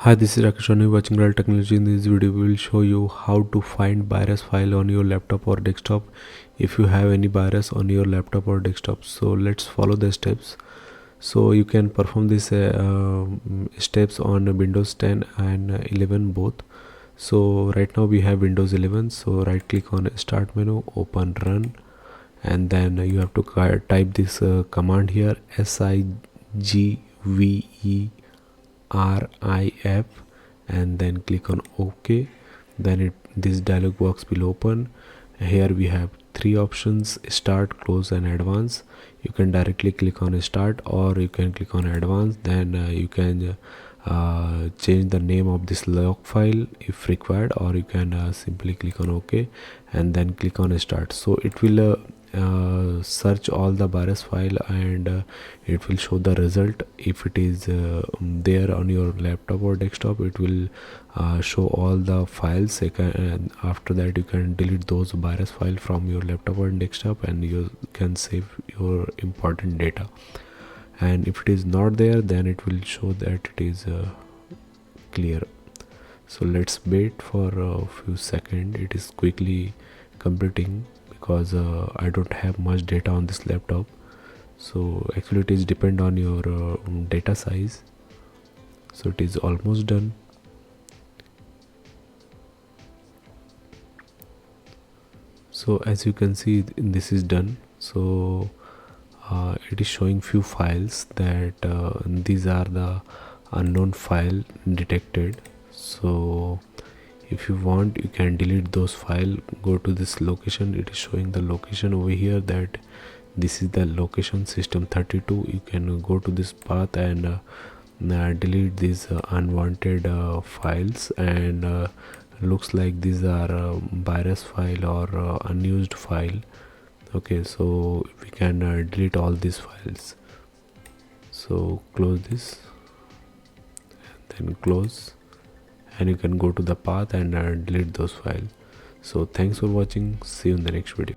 Hi, this is Rakesh and you're watching Real Technology. In this video, we will show you how to find virus file on your laptop or desktop if you have any virus on your laptop or desktop. So let's follow the steps. So you can perform these steps on Windows 10 and 11 both. So right now we have Windows 11. So right click on Start menu, open Run, and then you have to type this command here, SIGVERIF, and then click on OK. Then this dialog box will open. Here we have three options: Start, Close, and Advanced. You can directly click on Start, or you can click on Advanced. Then you can change the name of this log file if required, or you can simply click on OK and then click on Start. So it will search all the virus file, and it will show the result. If it is there on your laptop or desktop, it will show all the files, and after that you can delete those virus file from your laptop or desktop, and you can save your important data. And if it is not there, then it will show that it is clear. So let's wait for a few seconds. It is quickly completing because I don't have much data on this laptop. So actually it is depend on your data size. So it is almost done. So as you can see, this is done. So it is showing few files that these are the unknown file detected. So if you want, you can delete those file. Go to this location. It is showing the location over here, that this is the location system 32. You can go to this path and delete these unwanted files, and looks like these are virus file or unused file. Okay, so we can delete all these files. So close this and then close, and you can go to the path and delete those files. So thanks for watching. See you in the next video.